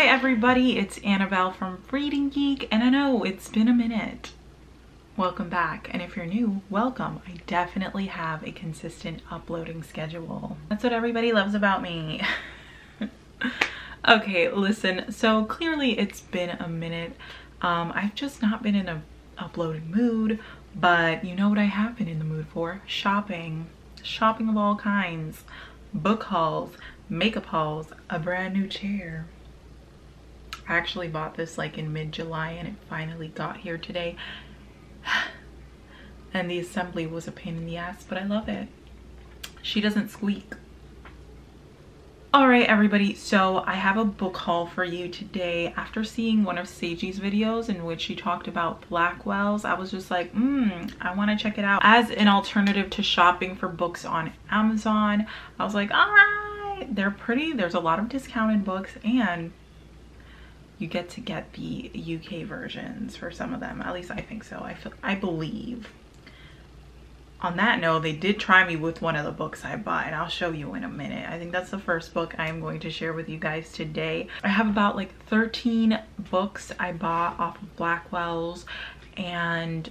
Hi everybody, it's Annabelle from ReadandGeek, and I know it's been a minute. Welcome back, and if you're new, welcome. I definitely have a consistent uploading schedule. That's what everybody loves about me. Okay, listen, so clearly it's been a minute. I've just not been in a uploading mood, but you know what I have been in the mood for? Shopping. Shopping of all kinds. Book hauls, makeup hauls, a brand new chair. I actually bought this like in mid-July and it finally got here today. And the assembly was a pain in the ass, but I love it. She doesn't squeak. All right, everybody, so I have a book haul for you today. After seeing one of Seiji's videos in which she talked about Blackwells, I was just like, I want to check it out. As an alternative to shopping for books on Amazon, I was like, all right, they're pretty. There's a lot of discounted books and you get to get the UK versions for some of them. At least I think so. I believe. On that note, they did try me with one of the books I bought, and I'll show you in a minute. I think that's the first book I am going to share with you guys today. I have about like 13 books I bought off of Blackwells, and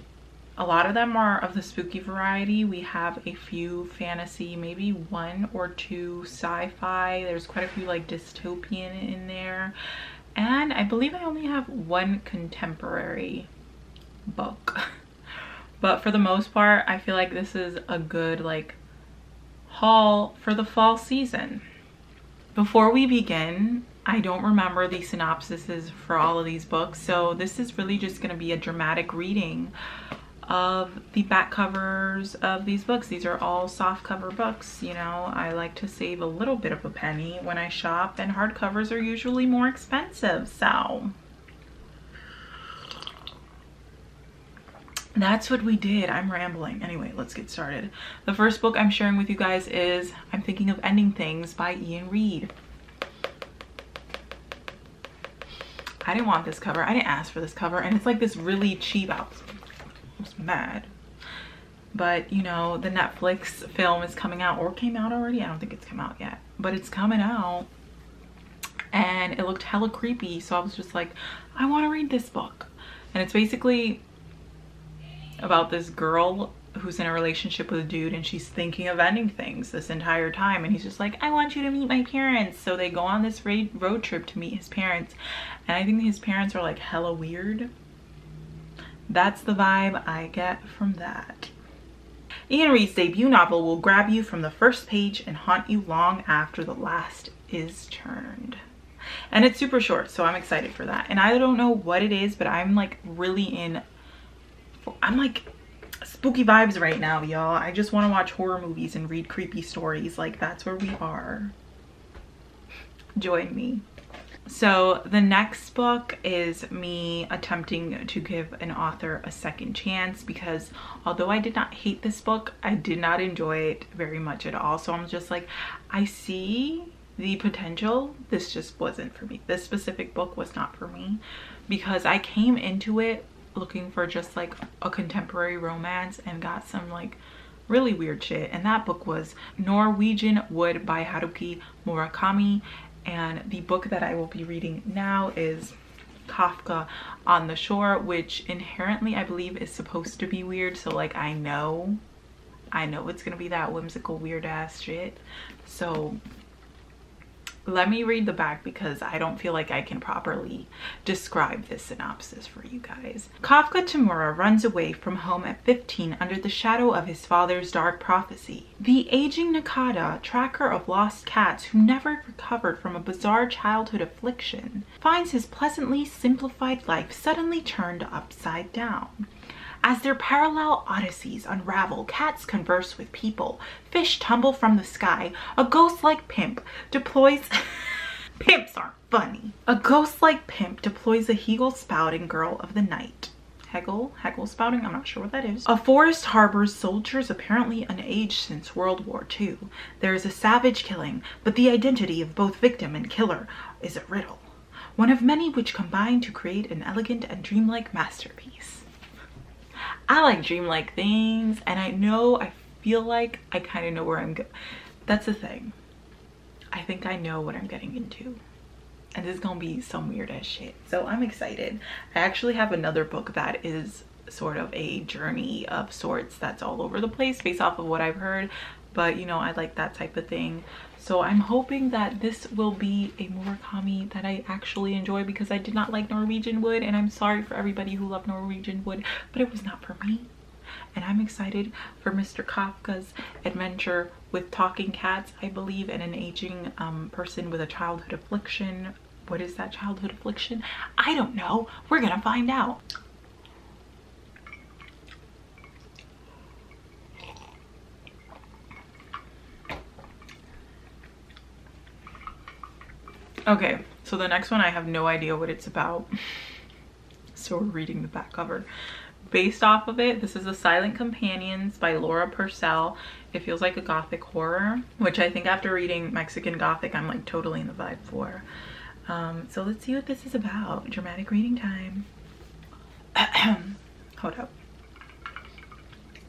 a lot of them are of the spooky variety. We have a few fantasy, maybe one or two sci-fi. There's quite a few like dystopian in there. And I believe I only have one contemporary book. But for the most part, I feel like this is a good like haul for the fall season. Before we begin, I don't remember the synopsises for all of these books. So this is really just gonna be a dramatic reading of the back covers of these books. These are all soft cover books. You know, I like to save a little bit of a penny when I shop, and hardcovers are usually more expensive, so that's what we did. I'm rambling. Anyway, let's get started. The first book I'm sharing with you guys is I'm Thinking of Ending Things by Ian Reid. I didn't want this cover. I didn't ask for this cover, and it's like this really cheap outfit. I was mad. But you know, the Netflix film is coming out, or came out already. I don't think it's come out yet, but it's coming out, and it looked hella creepy, so I was just like, I want to read this book. And it's basically about this girl who's in a relationship with a dude, and she's thinking of ending things this entire time, and he's just like, I want you to meet my parents. So they go on this road trip to meet his parents, and I think his parents are like hella weird. That's the vibe I get from that. Ian Reid's debut novel will grab you from the first page and haunt you long after the last is turned. And it's super short, so I'm excited for that. And I don't know what it is, but I'm like really I'm like spooky vibes right now, y'all. I just want to watch horror movies and read creepy stories. Like, that's where we are. Join me. So the next book is me attempting to give an author a second chance, because although I did not hate this book, I did not enjoy it very much at all. So I'm just like, I see the potential. This just wasn't for me. This specific book was not for me, because I came into it looking for just like a contemporary romance and got some like really weird shit. And that book was Norwegian Wood by Haruki Murakami. And the book that I will be reading now is Kafka on the Shore, which inherently I believe is supposed to be weird. So like, I know it's gonna be that whimsical weird ass shit. So let me read the back, because I don't feel like I can properly describe this synopsis for you guys. Kafka Tamura runs away from home at 15 under the shadow of his father's dark prophecy. The aging Nakada, tracker of lost cats who never recovered from a bizarre childhood affliction, finds his pleasantly simplified life suddenly turned upside down. As their parallel odysseys unravel, cats converse with people, fish tumble from the sky, a ghost-like pimp deploys... Pimps aren't funny. A ghost-like pimp deploys a Hegel-spouting girl of the night. Hegel-spouting? I'm not sure what that is. A forest harbors soldiers apparently unaged since World War II. There is a savage killing, but the identity of both victim and killer is a riddle. One of many which combine to create an elegant and dreamlike masterpiece. I like dreamlike things, and I feel like I kind of know where I'm going. That's the thing. I think I know what I'm getting into. and this is gonna be some weird ass shit. So I'm excited. I actually have another book that is sort of a journey of sorts that's all over the place based off of what I've heard, but you know, I like that type of thing. So I'm hoping that this will be a Murakami that I actually enjoy, because I did not like Norwegian Wood, and I'm sorry for everybody who loved Norwegian Wood, but it was not for me. And I'm excited for Mr. Kafka's adventure with talking cats, I believe, and an aging person with a childhood affliction. What is that childhood affliction? I don't know. We're gonna find out. Okay, so the next one, I have no idea what it's about. So we're reading the back cover. Based off of it, this is The Silent Companions by Laura Purcell. It feels like a gothic horror, which I think after reading Mexican Gothic, I'm like totally in the vibe for. So let's see what this is about. Dramatic reading time. Hold up.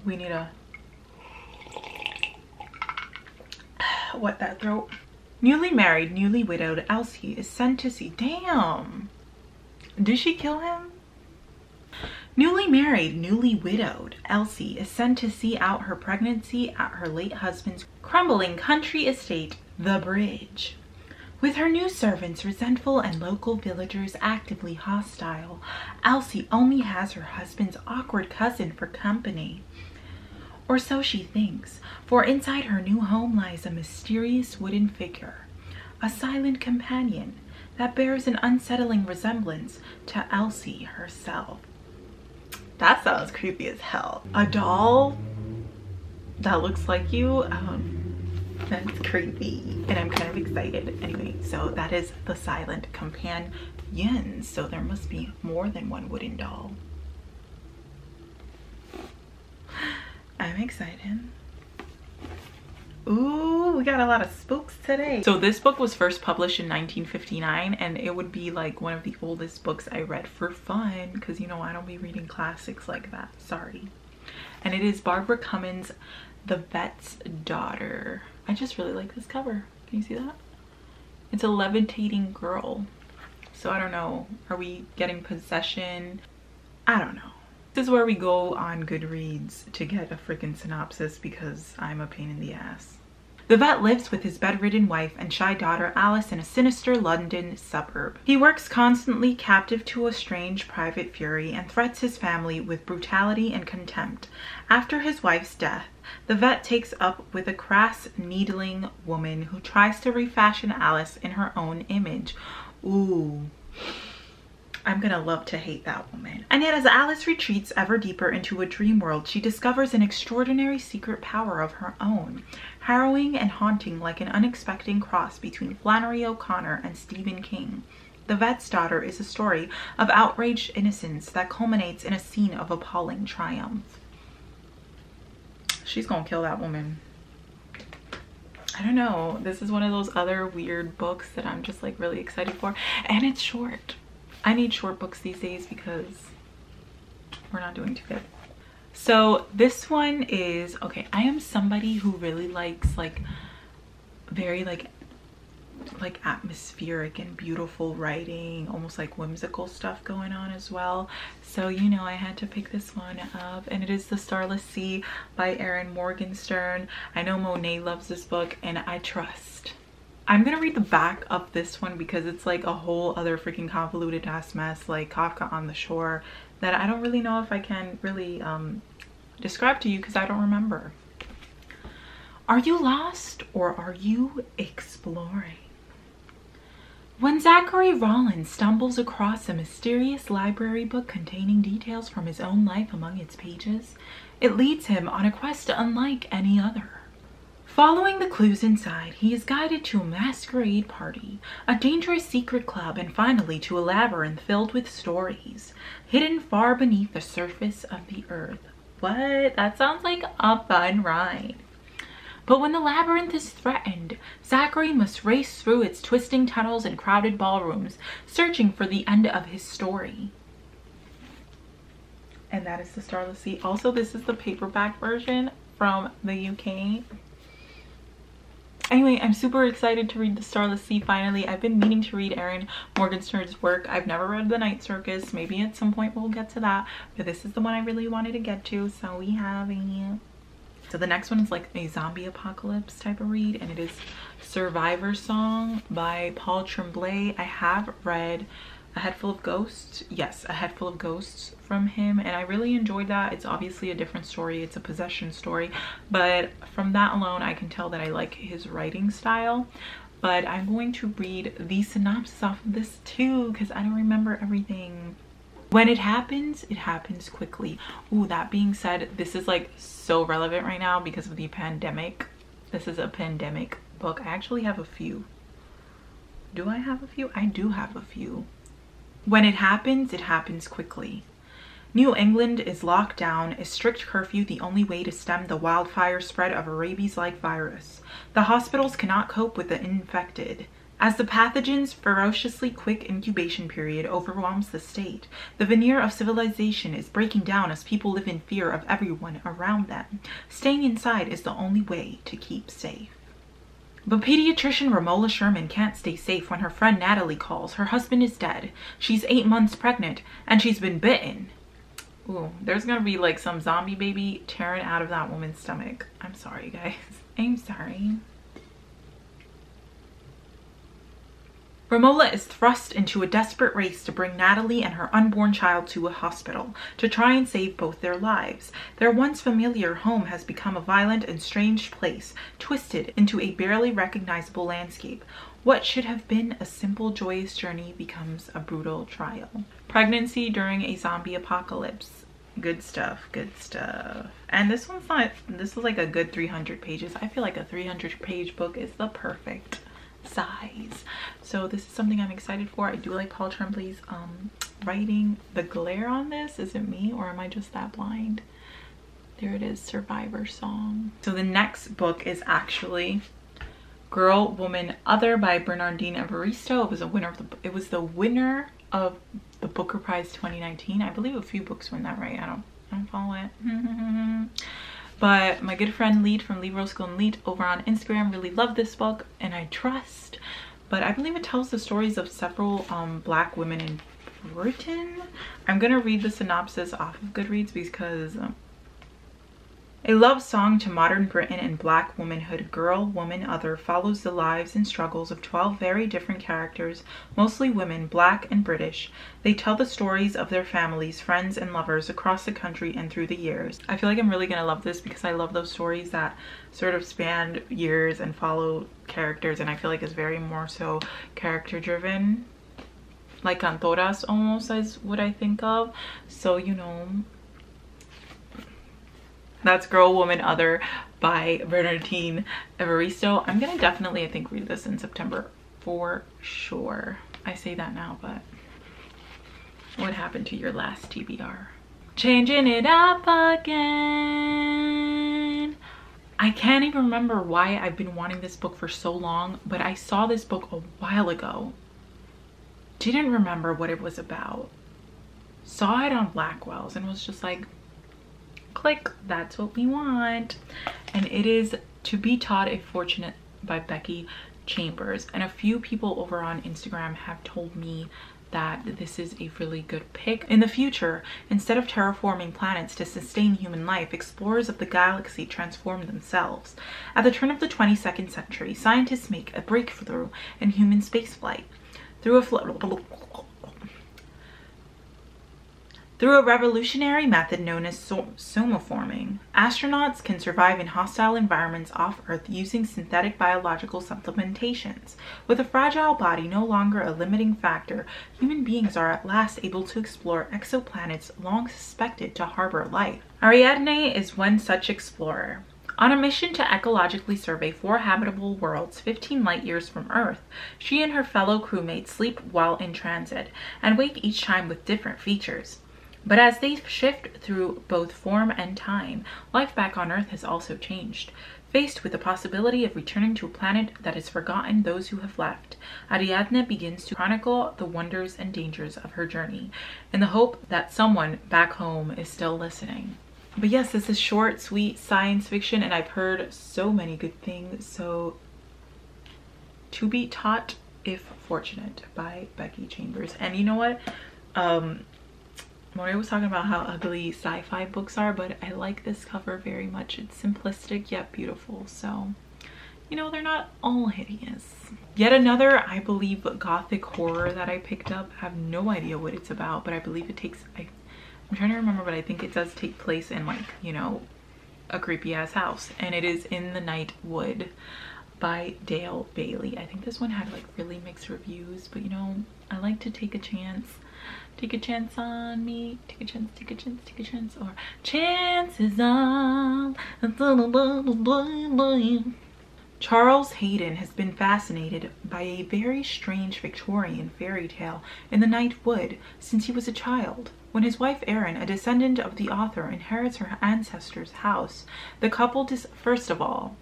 We need a... What, that throat? Newly married, newly widowed Elsie is sent to see... Damn! Did she kill him? Newly married, newly widowed Elsie is sent to see out her pregnancy at her late husband's crumbling country estate, The Bridge. With her new servants resentful and local villagers actively hostile, Elsie only has her husband's awkward cousin for company. Or so she thinks, for inside her new home lies a mysterious wooden figure, a silent companion that bears an unsettling resemblance to Elsie herself. That sounds creepy as hell. A doll that looks like you? That's creepy. And I'm kind of excited. Anyway, so that is The Silent Companions. So there must be more than one wooden doll. I'm excited. Ooh, we got a lot of spooks today. So this book was first published in 1959, and it would be like one of the oldest books I read for fun, because you know I don't be reading classics like that, sorry. And it is Barbara Cummins' The Vet's Daughter. I just really like this cover. Can you see that? It's a levitating girl. So I don't know, are we getting possession? I don't know. This is where we go on Goodreads to get a freaking synopsis, because I'm a pain in the ass. The vet lives with his bedridden wife and shy daughter Alice in a sinister London suburb. He works constantly captive to a strange private fury and threats his family with brutality and contempt. After his wife's death, the vet takes up with a crass, needling woman who tries to refashion Alice in her own image. Ooh. I'm gonna love to hate that woman. And yet as Alice retreats ever deeper into a dream world, she discovers an extraordinary secret power of her own, harrowing and haunting like an unexpected cross between Flannery O'Connor and Stephen King. The Vet's Daughter is a story of outraged innocence that culminates in a scene of appalling triumph. She's gonna kill that woman. I don't know. This is one of those other weird books that I'm just like really excited for. And it's short. I need short books these days because we're not doing too good. So this one is, okay, I am somebody who really likes like very like atmospheric and beautiful writing, almost like whimsical stuff going on as well. So, you know, I had to pick this one up, and it is The Starless C by Erin Morgenstern. I know Monet loves this book, and I trust. I'm gonna read the back of this one because it's like a whole other freaking convoluted ass mess, like Kafka on the Shore, that I don't really know if I can really describe to you because I don't remember. Are you lost or are you exploring? When Zachary Rollins stumbles across a mysterious library book containing details from his own life among its pages, it leads him on a quest unlike any other. Following the clues inside, he is guided to a masquerade party, a dangerous secret club, and finally to a labyrinth filled with stories, hidden far beneath the surface of the earth. What? That sounds like a fun ride. But when the labyrinth is threatened, Zachary must race through its twisting tunnels and crowded ballrooms, searching for the end of his story. And that is The Starless C. Also, this is the paperback version from the UK. Anyway, I'm super excited to read the Starless C finally. I've been meaning to read Erin Morgenstern's work. I've never read The Night Circus. Maybe at some point we'll get to that, but this is the one I really wanted to get to, so we have it. So the next one is like a zombie apocalypse type of read, and it is Survivor Song by Paul Tremblay. I have read A Head Full of Ghosts. Yes, A Head Full of Ghosts from him, and I really enjoyed that. It's obviously a different story. It's a possession story, but from that alone I can tell that I like his writing style. But I'm going to read the synopsis off of this too because I don't remember everything. When it happens quickly. Ooh, that being said, this is like so relevant right now because of the pandemic. This is a pandemic book. I actually have a few. Do I have a few? I do have a few. When it happens quickly. New England is locked down, a strict curfew the only way to stem the wildfire spread of a rabies-like virus. The hospitals cannot cope with the infected. As the pathogen's ferociously quick incubation period overwhelms the state, the veneer of civilization is breaking down as people live in fear of everyone around them. Staying inside is the only way to keep safe. But pediatrician Romola Sherman can't stay safe when her friend Natalie calls. Her husband is dead. She's 8 months pregnant, and she's been bitten. Ooh, there's gonna be like some zombie baby tearing out of that woman's stomach. I'm sorry, guys. I'm sorry. Romola is thrust into a desperate race to bring Natalie and her unborn child to a hospital to try and save both their lives. Their once familiar home has become a violent and strange place, twisted into a barely recognizable landscape. What should have been a simple, joyous journey becomes a brutal trial. Pregnancy during a zombie apocalypse. Good stuff, good stuff. And this one's not, this is like a good 300 pages. I feel like a 300-page book is the perfect size. So this is something I'm excited for. I do like Paul Tremblay's writing. The glare on this, is it me or am I just that blind? There it is, Survivor Song. So the next book is actually Girl, Woman, Other by Bernardine Evaristo. It was a winner of the winner of the Booker Prize 2019. I believe a few books win that, right? I don't follow it. But my good friend Lead from Lead Rose School and Lead over on Instagram really loved this book, and I trust. But I believe it tells the stories of several Black women in Britain. I'm gonna read the synopsis off of Goodreads because a love song to modern Britain and Black womanhood, Girl, Woman, Other follows the lives and struggles of 12 very different characters, mostly women, Black and British. They tell the stories of their families, friends, and lovers across the country and through the years. I feel like I'm really gonna love this because I love those stories that sort of span years and follow characters, and I feel like it's very more so character driven. Like Cantoras almost is what I think of. So, you know, that's Girl, Woman, Other by Bernardine Evaristo. I'm gonna definitely, I think, read this in September for sure. I say that now, but what happened to your last TBR? Changing it up again. I can't even remember why I've been wanting this book for so long, but I saw this book a while ago. Didn't remember what it was about. Saw it on Blackwells and was just like, click, that's what we want. And it is To Be Taught a Fortunate by Becky Chambers, and a few people over on Instagram have told me that this is a really good pick. In the future, instead of terraforming planets to sustain human life, explorers of the galaxy transform themselves. At the turn of the 22nd century, scientists make a breakthrough in human spaceflight. Through a revolutionary method known as somoforming, astronauts can survive in hostile environments off Earth using synthetic biological supplementations. With a fragile body no longer a limiting factor, human beings are at last able to explore exoplanets long suspected to harbor life. Ariadne is one such explorer. On a mission to ecologically survey 4 habitable worlds 15 light years from Earth, she and her fellow crewmates sleep while in transit and wake each time with different features. But as they shift through both form and time, life back on Earth has also changed. Faced with the possibility of returning to a planet that has forgotten those who have left, Ariadne begins to chronicle the wonders and dangers of her journey, in the hope that someone back home is still listening. But yes, this is short, sweet science fiction, and I've heard so many good things, so To Be Taught If Fortunate by Becky Chambers. And you know what? Mori was talking about how ugly sci-fi books are, but I like this cover very much. It's simplistic yet beautiful. So, you know, they're not all hideous. Yet another, I believe, gothic horror that I picked up. I have no idea what it's about, but I believe it takes, I'm trying to remember, but I think it does take place in, like, you know, a creepy ass house. And it is In the Night Wood by Dale Bailey. I think this one had like really mixed reviews, but you know, I like to take a chance. Take a chance on me. Take a chance, take a chance, take a chance. Or chances on. Charles Hayden has been fascinated by a very strange Victorian fairy tale in the Night Wood since he was a child. When his wife Erin, a descendant of the author, inherits her ancestor's house, the couple first of all,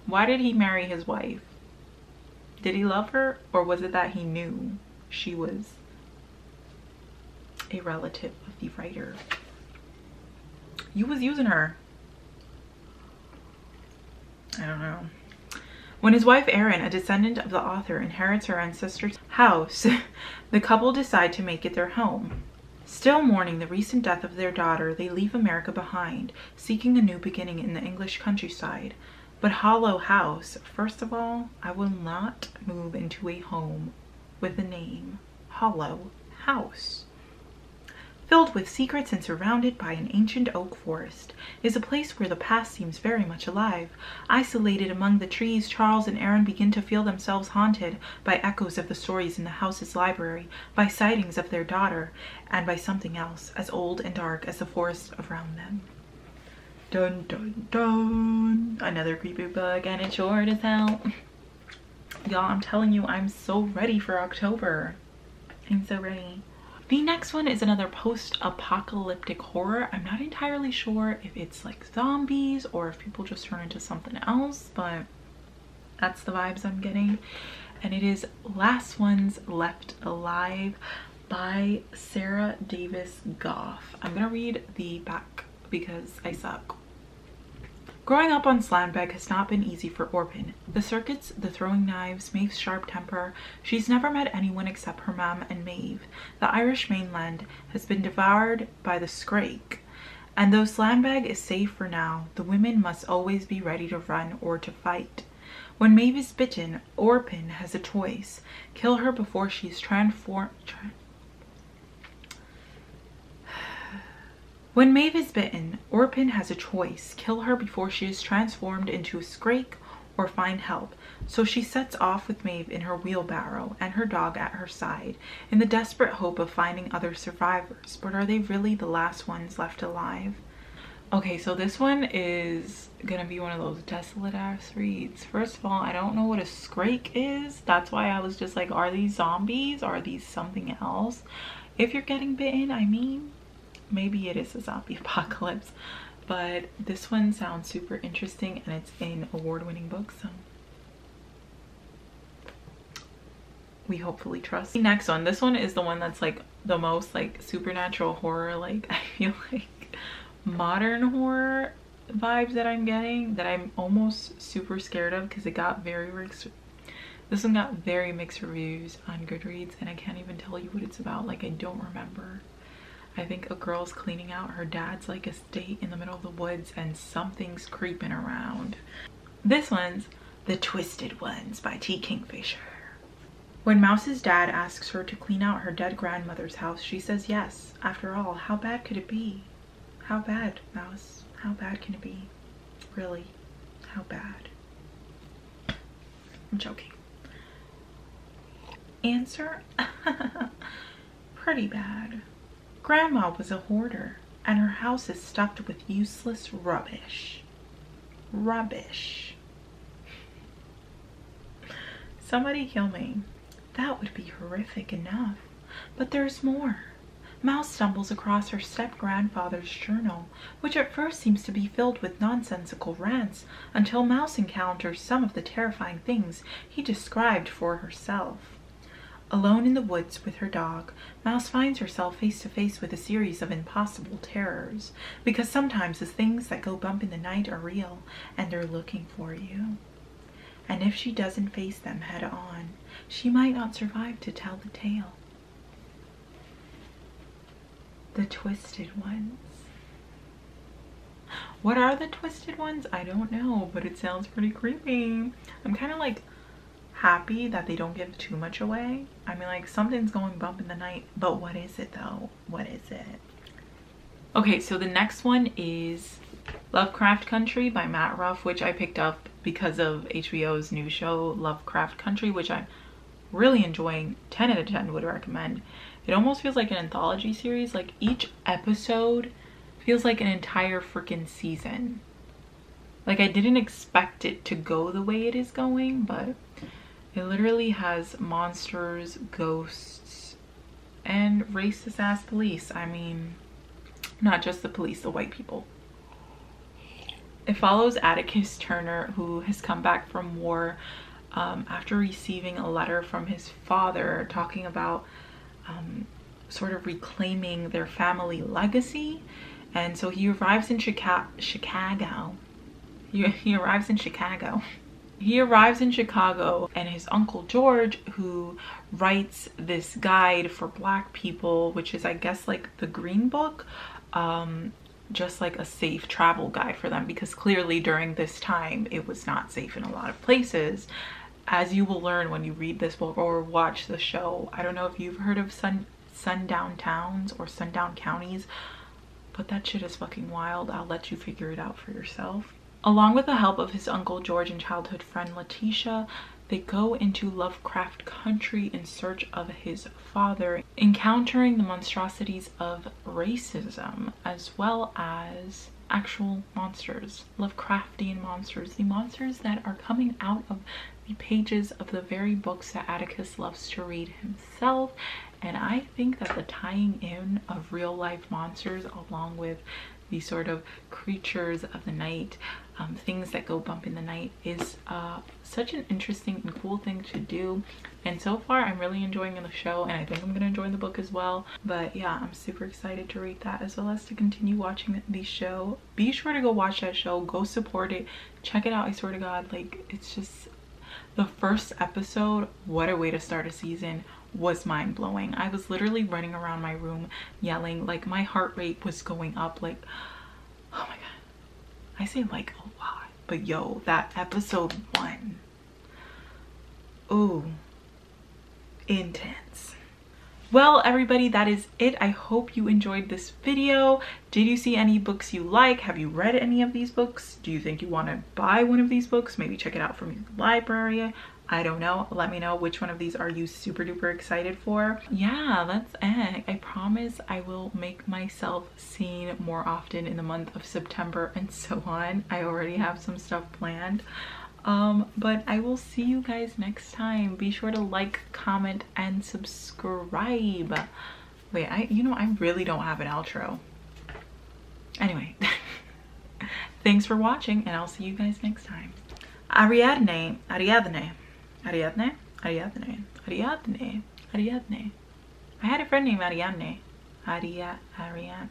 why did he marry his wife? Did he love her, or was it that he knew she was a relative of the writer? You was using her. I don't know. When his wife Erin, a descendant of the author, inherits her ancestor's house, the couple decide to make it their home. Still mourning the recent death of their daughter, they leave America behind, seeking a new beginning in the English countryside. But Hollow House, first of all, I will not move into a home with the name Hollow House. Filled with secrets and surrounded by an ancient oak forest, is a place where the past seems very much alive. Isolated among the trees, Charles and Erin begin to feel themselves haunted by echoes of the stories in the house's library, by sightings of their daughter, and by something else as old and dark as the forest around them. Dun dun dun! Another creepy book, and it's short as hell. Y'all, I'm telling you, I'm so ready for October. I'm so ready. The next one is another post-apocalyptic horror. I'm not entirely sure if it's like zombies or if people just turn into something else, but that's the vibes I'm getting. And it is Last Ones Left Alive by Sarah Davis Goff. I'm gonna read the back because I suck. Growing up on Slandbeck has not been easy for Orpin. The circuits, the throwing knives, Maeve's sharp temper. She's never met anyone except her mom and Maeve. The Irish mainland has been devoured by the Scrake. And though Slandbeck is safe for now, the women must always be ready to run or to fight. When Maeve is bitten, Orpin has a choice. Kill her before she's When Maeve is bitten, Orpin has a choice. Kill her before she is transformed into a Scrake or find help. So she sets off with Maeve in her wheelbarrow and her dog at her side in the desperate hope of finding other survivors. But are they really the last ones left alive? Okay, so this one is gonna be one of those desolate ass reads. First of all, I don't know what a Scrake is. That's why I was just like, are these zombies? Are these something else? If you're getting bitten, I mean, maybe it is a zombie apocalypse, but this one sounds super interesting and it's an award-winning book, so we hopefully trust. The next one, this one is the one that's like the most like supernatural horror, like I feel like modern horror vibes that I'm getting, that I'm almost super scared of because it got this one got very mixed reviews on Goodreads and I can't even tell you what it's about. Like, I don't remember. I think a girl's cleaning out her dad's like estate in the middle of the woods and something's creeping around. This one's The Twisted Ones by T. Kingfisher. When Mouse's dad asks her to clean out her dead grandmother's house, she says yes. After all, how bad could it be? How bad, Mouse? How bad can it be? Really? How bad? I'm joking. Answer? Pretty bad. Grandma was a hoarder, and her house is stuffed with useless rubbish. Rubbish. Somebody kill me. That would be horrific enough. But there's more. Mouse stumbles across her step-grandfather's journal, which at first seems to be filled with nonsensical rants, until Mouse encounters some of the terrifying things he described for herself. Alone in the woods with her dog, Mouse finds herself face to face with a series of impossible terrors, because sometimes the things that go bump in the night are real, and they're looking for you. And if she doesn't face them head on, she might not survive to tell the tale. The Twisted Ones. What are the Twisted Ones? I don't know, but it sounds pretty creepy. I'm kind of like happy that they don't give too much away. I mean, like, something's going bump in the night, but what is it though? What is it? Okay, so the next one is Lovecraft Country by Matt Ruff, which I picked up because of HBO's new show Lovecraft Country, which I'm really enjoying. 10 out of 10 would recommend. It almost feels like an anthology series. Like, each episode feels like an entire freaking season. Like, I didn't expect it to go the way it is going, but it literally has monsters, ghosts, and racist ass police. I mean, not just the police, the white people. It follows Atticus Turner, who has come back from war after receiving a letter from his father talking about sort of reclaiming their family legacy. And so he arrives in Chicago. He arrives in Chicago. He arrives in Chicago, and his uncle George, who writes this guide for Black people, which is, I guess, like the Green Book, just like a safe travel guide for them, because clearly during this time it was not safe in a lot of places, as you will learn when you read this book or watch the show. I don't know if you've heard of sundown towns or sundown counties, but that shit is fucking wild. I'll let you figure it out for yourself. Along with the help of his uncle George and childhood friend Letitia, they go into Lovecraft Country in search of his father, encountering the monstrosities of racism as well as actual monsters, Lovecraftian monsters, the monsters that are coming out of the pages of the very books that Atticus loves to read himself. And I think that the tying in of real life monsters along with the sort of creatures of the night, things that go bump in the night, is such an interesting and cool thing to do. And so far I'm really enjoying the show, and I think I'm gonna enjoy the book as well. But yeah, I'm super excited to read that as well as to continue watching the show. Be sure to go watch that show, go support it, check it out. I swear to God, like, it's just the first episode, what a way to start a season, was mind-blowing. I was literally running around my room yelling, like my heart rate was going up, like, oh my god, I say like a lot, but yo, that episode 1, ooh, intense. Well, everybody, that is it. I hope you enjoyed this video. Did you see any books you like? Have you read any of these books? Do you think you want to buy one of these books? Maybe check it out from your library. I don't know. Let me know which one of these are you super duper excited for. Yeah, that's it. I promise I will make myself seen more often in the month of September and so on. I already have some stuff planned. But I will see you guys next time. Be sure to like, comment, and subscribe. Wait, I really don't have an outro. Anyway, thanks for watching, and I'll see you guys next time. Ariadne. I had a friend named Ariadne. Ariadne.